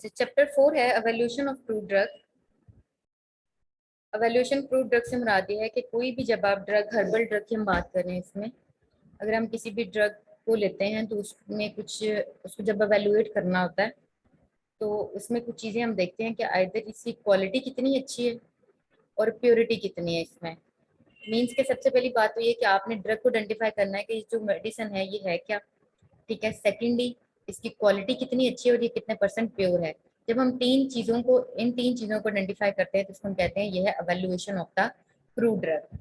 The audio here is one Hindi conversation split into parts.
अच्छा, चैप्टर 4 है evolution of prove drug. Evolution prove drug से मुराद ये है कि कोई भी जब आप ड्रग, हर्बल ड्रग की हम बात कर रहे हैं, इसमें अगर हम किसी भी ड्रग को लेते हैं तो उसमें कुछ, उसको जब एवेलुएट करना होता है तो उसमें कुछ चीज़ें हम देखते हैं कि आइदर इसकी क्वालिटी कितनी अच्छी है और प्योरिटी कितनी है। इसमें मीन्स के सबसे पहली बात तो ये कि आपने ड्रग को आइडेंटिफाई करना है कि जो मेडिसिन है ये है क्या, ठीक है। सेकेंडली, इसकी क्वालिटी कितनी अच्छी है और ये कितने परसेंट प्योर है। जब हम इन तीन चीज़ों को आइडेंटिफाई करते हैं तो उसको हम कहते हैं ये है evaluation of the prove drug.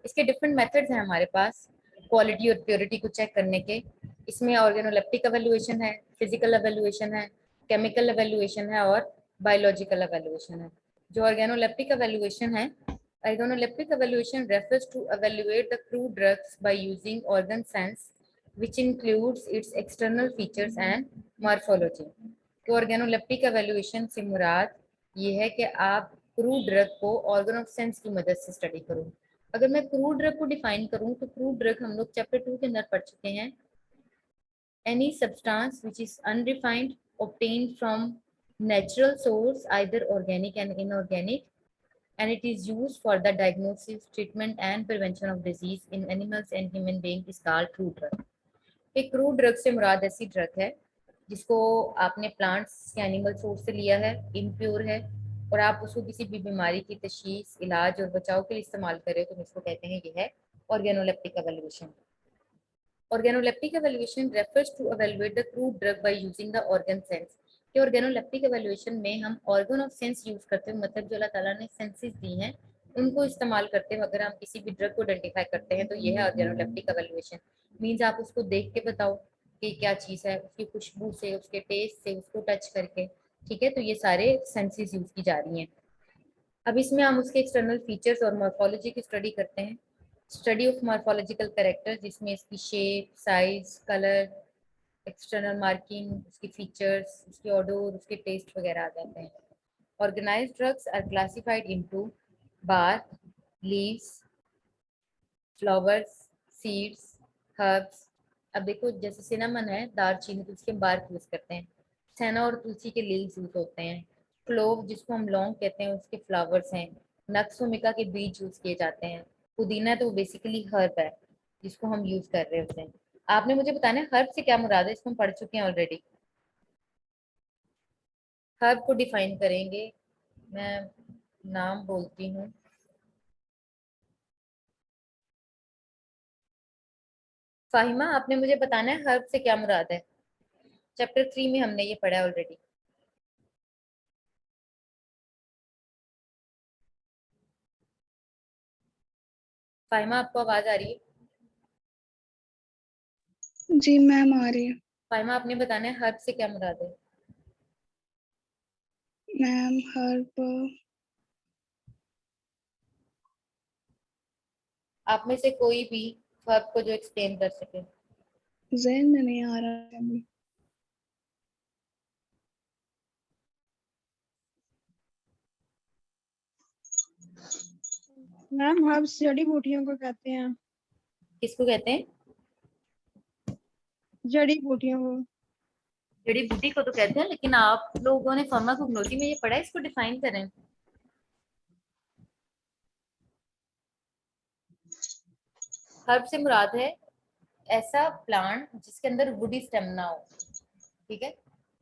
इसके डिफरेंट मेथड्स हैं हमारे पास क्वालिटी और प्योरिटी को चेक करने के। इसमें ऑर्गेनोलेप्टिक एवेल्युएशन है, फिजिकल एवेल्युएशन है, केमिकल एवेल्युएशन है और बायोलॉजिकल एवेल्युएशन है। जो ऑर्गेनोलेप्टिक एवेल्युएशन है, organoleptic evaluation refers to evaluate the crude drugs by using organ sense which includes its external features and morphology। तो organoleptic evaluation से मुराद ये है कि आप क्रूड ड्रग को ऑर्गन ऑफ सेंस की मदद से स्टडी करो। अगर मैं क्रूड ड्रग को डिफाइन करूं तो क्रूड ड्रग हम लोग चैप्टर 2 के अंदर पढ़ चुके हैं। Any substance which is unrefined obtained from natural source either organic and inorganic and it is used for the diagnosis, treatment and prevention of disease in animals and human beings is called crude drug। एक क्रूड ड्रग से मुराद ऐसी ड्रग है जिसको आपने प्लांट्स या एनिमल सोर्स से लिया है, इम्प्योर है और आप उसको किसी भी बीमारी की तशखीस, इलाज और बचाव के लिए इस्तेमाल करें तो इसको कहते हैं ये है organoleptic evaluation. Organoleptic evaluation refers to evaluate the crude drug by using the organ sense। कि organoleptic evaluation में हम organ of sense यूज करते हैं, मतलब जो अल्लाह ताला ने सेंसेस दी हैं उनको इस्तेमाल करते हुए अगर हम किसी भी ड्रग को आइडेंटिफाई करते हैं तो ये है organoleptic evaluation। मीन्स आप उसको देख के बताओ कि क्या चीज़ है, उसकी खुशबू से, उसके टेस्ट से, उसको टच करके, ठीक है। तो ये सारे सेंसेस यूज की जा रही हैं। अब इसमें हम उसके एक्सटर्नल फीचर्स और मॉर्फोलॉजी की स्टडी करते हैं। स्टडी ऑफ मॉर्फोलॉजिकल कैरेक्टर जिसमें इसकी shape, size, colour, external marking, उसकी फीचर्स, उसकी ऑडोर, उसके टेस्ट वगैरह आ जाते हैं। Organized drugs are classified into bark, leaves, flowers, seeds, herbs. अब देखो जैसे सिनेमन है, दालचीनी, तो उसके बार्क यूज करते हैं। सेना और तुलसी के लीव्स यूज होते हैं। क्लोव जिसको हम लौंग कहते हैं उसके फ्लावर्स हैं। नक्स भूमिका के बीज यूज किए जाते हैं। पुदीना तो बेसिकली हर्ब है जिसको हम यूज कर रहे होते हैं। आपने मुझे बताना है हर्ब से क्या मुराद है, इसको हम पढ़ चुके हैं ऑलरेडी। हर्ब को डिफाइन करेंगे, मैं नाम बोलती हूँ। फाहिमा, आपने मुझे बताना है हर्ब से क्या मुराद है। चैप्टर 3 में हमने ये पढ़ा है ऑलरेडी। फाहिमा, आपको आवाज आ रही है? जी मैम आ रही है। फाहिमा, आपने बताना है हर्ब से क्या मुराद है। मैम हर्ब, आप में से कोई भी हर्ब को जो एक्सप्लेन कर सके। ज़हन में नहीं आ रहा है। मैम हर्ब्स जड़ी बूटियों को कहते हैं। किसको कहते हैं? जड़ी बूटियों को। जड़ी बूटी को तो कहते हैं, लेकिन आप लोगों ने फार्माकोग्नोसी में ये पढ़ा है, इसको डिफाइन करें। हर्ब से मुराद है ऐसा प्लांट जिसके अंदर वुडी स्टेम ना हो, ठीक है।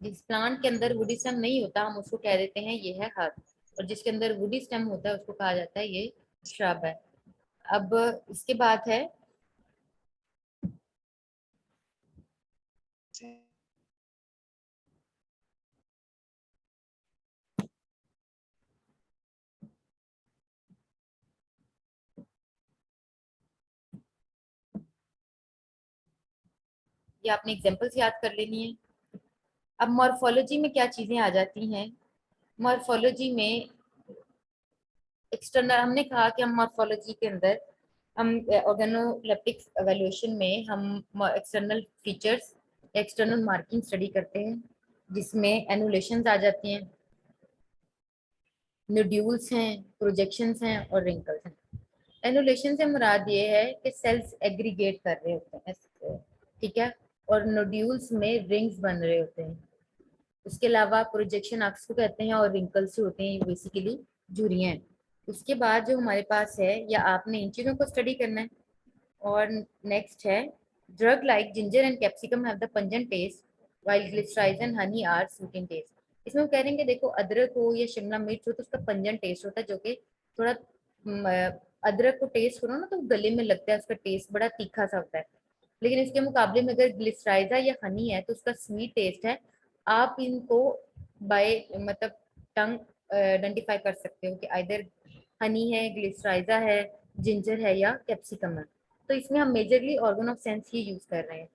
जिस प्लांट के अंदर वुडी स्टेम नहीं होता हम उसको कह देते हैं ये है हर्ब, और जिसके अंदर वुडी स्टेम होता है उसको कहा जाता है ये श्रब है। अब इसके बाद है ये आपने एग्जांपल्स याद कर लेनी है। अब मॉर्फोलॉजी में क्या चीजें आ जाती हैं। मॉर्फोलॉजी में एक्सटर्नल, हमने कहा कि हम मॉर्फोलॉजी के अंदर हम ऑर्गेनोलेप्टिक एवेल्युएशन में हम external features, external marking study करते हैं जिसमें एनुलेशंस आ जाती हैं, नोड्यूल्स हैं, प्रोजेक्शंस हैं और रिंकल्स हैं। एनुलेशन से मुराद ये है कि सेल्स एग्रीगेट कर रहे होते हैं, ठीक है, और नोड्यूल्स में रिंग्स बन रहे होते हैं। उसके अलावा प्रोजेक्शन आर्क्स को कहते हैं, और रिंकल्स जो होते हैं बेसिकली झुर्रियां हैं। उसके बाद जो हमारे पास है, या आपने इन चीज़ों को स्टडी करना है। और नेक्स्ट है, drug like ginger and capsicum have the pungent taste while glyceride and honey are sweet in taste. इसमें वो कह रहे हैं कि देखो, अदरक हो या शिमला मिर्च हो तो उसका पंजेंट टेस्ट होता है, जो कि थोड़ा अदरक को टेस्ट करो ना तो गले में लगता है, उसका टेस्ट बड़ा तीखा सा होता है। लेकिन इसके मुकाबले में अगर ग्लिसराइजा या हनी है तो उसका स्वीट टेस्ट है। आप इनको बाय मतलब टंग आइडेंटिफाई कर सकते हो कि आइदर हनी है, ग्लिसराइजा है, जिंजर है या कैप्सिकम है। तो इसमें हम मेजरली ऑर्गन ऑफ सेंस ही यूज कर रहे हैं।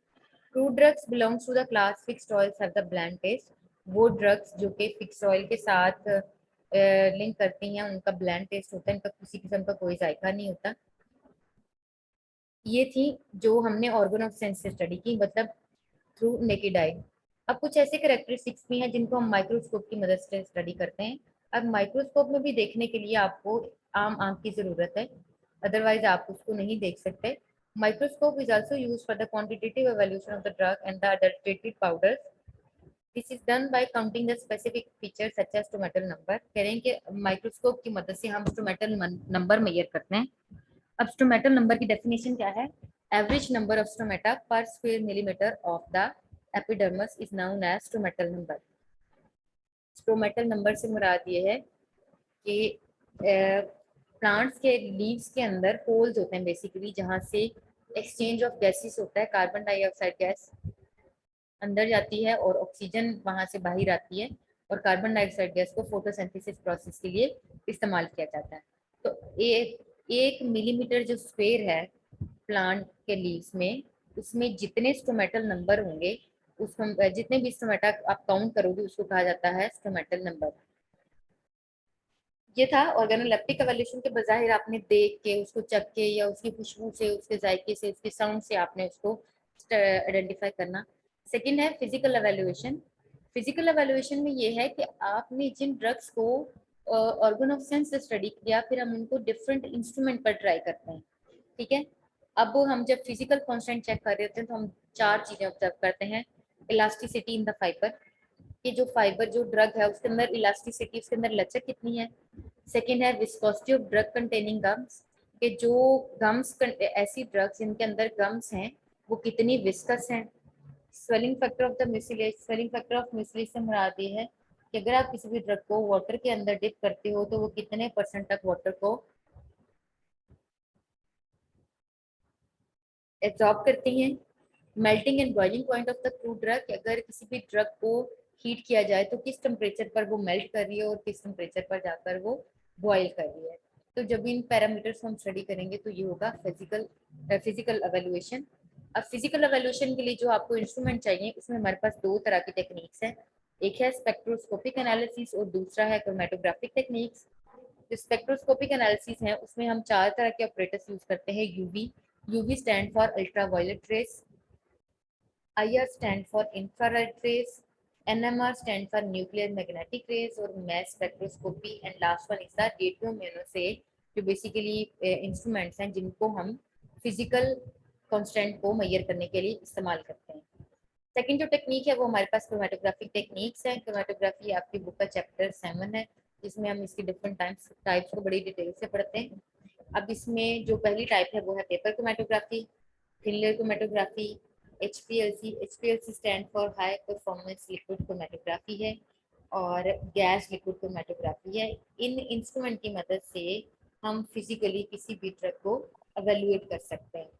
Fruit drugs belongs to the class fixed oils have the bland taste. वो ड्रग्स जो कि फिक्स ऑयल के साथ लिंक करती हैं उनका ब्लैंड टेस्ट होता है, इनका किसी किस्म का कोई जायका नहीं होता। ये थी जो हमने ऑर्गन ऑफ सेंस से स्टडी की, मतलब थ्रू नेकेड आई। अब कुछ ऐसे करेक्टरिस्टिक्स भी हैं जिनको हम माइक्रोस्कोप की मदद से स्टडी करते हैं। अब माइक्रोस्कोप में भी देखने के लिए आपको आम आंख की जरूरत है, अदरवाइज आप उसको नहीं देख सकते। Microscope is also used for the quantitative evaluation of the drug and the adulterated powders. This is done by counting the specific feature such as stomatal number. कह रहे हैं कि माइक्रोस्कोप की मदद से हम स्टोमेटल नंबर मेजर करते हैं। अब स्टोमेटल नंबर की डेफिनेशन क्या है? Average number of stomata per square millimetre of the epidermis is known as stomatal number. Stomatal number से मुराद ये है कि प्लांट्स के लीव्स के अंदर होल्स होते हैं बेसिकली, जहाँ से एक्सचेंज ऑफ गैसेस होता है। कार्बन डाइऑक्साइड गैस अंदर जाती है और ऑक्सीजन वहां से बाहर आती है, और कार्बन डाइऑक्साइड गैस को फोटोसिंथेसिस प्रोसेस के लिए इस्तेमाल किया जाता है। तो एक मिलीमीटर जो स्क्वायर है प्लांट के लीव्स में, उसमें जितने स्टोमेटल नंबर होंगे, उसको जितने भी स्टोमेटा आप काउंट करोगे उसको कहा जाता है स्टोमेटल नंबर। ये था ऑर्गेनोलेप्टिक एवोल्यूशन के। बजाहिर आपने देख के, उसको चख के, या उसकी खुशबू से, उसके जायके से, उसके साउंड से आपने उसको आइडेंटिफाई करना। सेकंड है फिजिकल एवेल्युएशन। फिजिकल एवेल्युएशन में ये है कि आपने जिन ड्रग्स को ऑर्गन ऑफ सेंस से स्टडी किया, फिर हम उनको डिफरेंट इंस्ट्रूमेंट पर ट्राई करते हैं। ठीक है। अब हम जब फिजिकल कांस्टेंट चेक कर रहे होते हैं तो हम चार चीजें ऑब्जर्व करते हैं। इलास्टिसिटी इन द फाइबर, कि जो फाइबर जो ड्रग है उसके अंदर इलास्टिसिटी, उसके अंदर लचक कितनी है। सेकेंड है viscosity of drug containing gums, कि जो गम्स ऐसी ड्रग्स जिनके अंदर गम्स हैं वो कितनी विस्कस हैं। Swelling factor of the mucilage, swelling factor of mucilage से मुराद ये है कि अगर आप किसी भी ड्रग को वाटर के अंदर डिप करते हो तो वो कितने परसेंट तक वाटर को एब्जॉर्ब करती हैं। Melting and boiling point of the crude drug, अगर किसी भी ड्रग को हीट किया जाए तो किस टेम्परेचर पर वो मेल्ट कर रही है और किस टेम्परेचर पर जाकर वो बॉयल कर रही है। तो जब इन पैरामीटर्स को हम स्टडी करेंगे तो ये होगा फिजिकल एवेल्युएशन। अब फिजिकल एवेल्युएशन के लिए जो आपको इंस्ट्रूमेंट चाहिए, उसमें हमारे पास दो तरह की टेक्निक्स हैं। एक है स्पेक्ट्रोस्कोपिक एनालिसिस और दूसरा है क्रोमेटोग्राफिक टेक्निक्स। जो स्पेक्ट्रोस्कोपिक एनालिसिस है उसमें हम चार तरह के ऑपरेटर्स यूज करते हैं। UV stand for ultraviolet rays, IR stand for infrared rays, NMR stand for nuclear magnetic rays, और mass spectroscopy and last one is the radioimmunoassay, जो बेसिकली इंस्ट्रूमेंट्स हैं जिनको हम फिजिकल कांस्टेंट को मेजर करने के लिए इस्तेमाल करते हैं। सेकंड जो टेक्निक है वो हमारे पास क्रोमेटोग्राफिक टेक्निक्स है। क्रोमेटोग्राफी आपकी बुक का चैप्टर 7 है, जिसमें हम इसकी डिफरेंट टाइप्स को बड़ी डिटेल से पढ़ते हैं। अब इसमें जो पहली टाइप है वो है paper chromatography, thin layer chromatography, HPLC stand for high performance liquid chromatography है, और गैस लिक्विड क्रोमेटोग्राफी है। इन इंस्ट्रूमेंट की मदद से हम फिजिकली किसी भी ड्रग को एवेल्युएट कर सकते हैं।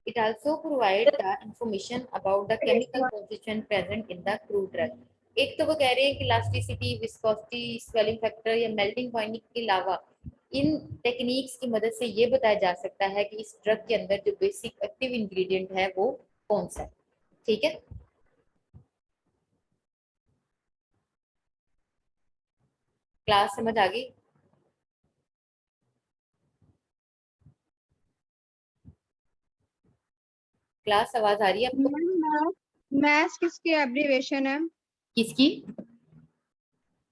It also provides the information about the chemical composition present in the crude drug. एक तो वो कह रहे हैं कि इलास्टिसिटी, विस्कोसिटी, स्वेलिंग फैक्टर या मेल्टिंग पॉइंट के अलावा इन टेक्निक्स की मदद से ये बताया जा सकता है कि इस ड्रग के अंदर जो बेसिक एक्टिव इंग्रेडिएंट है वो कौन सा है। ठीक है, क्लास समझ आ गई? क्लास आवाज आ रही है आपको? मैथ्स किसकी एब्रीवेशन है? किसकी?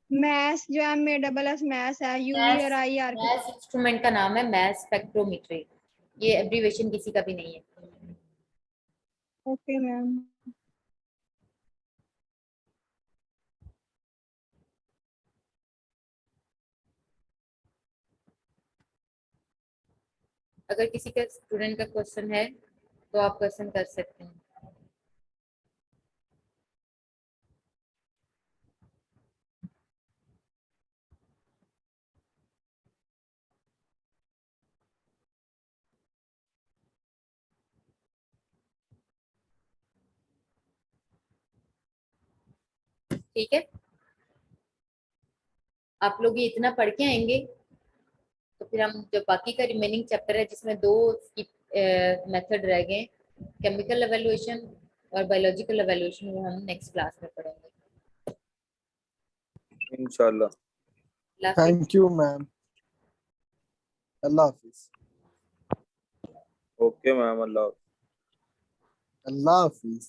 मैथ्स जो MASS मैथ्स है, यूवी मैस और IR की। मैस इंस्ट्रूमेंट का नाम है मैस स्पेक्ट्रोमीट्री, ये एब्रीवेशन किसी का भी नहीं है। Okay ma'am. अगर किसी का स्टूडेंट का क्वेश्चन है तो आप क्वेश्चन कर सकते हैं। ठीक है, आप लोग ये इतना पढ़ के आएंगे तो फिर हम जो बाकी का रिमेनिंग चैप्टर है जिसमें दो मेथड रह गए, केमिकल एवेल्युएशन और बायोलॉजिकल एवेल्युएशन, वो हम नेक्स्ट क्लास में पढ़ेंगे। इंशाल्लाह। अल्लाह हाफिज। Thank you ma'am. अल्लाह हाफिज। ओके मैम, अल्लाह। अल्लाह हाफिज।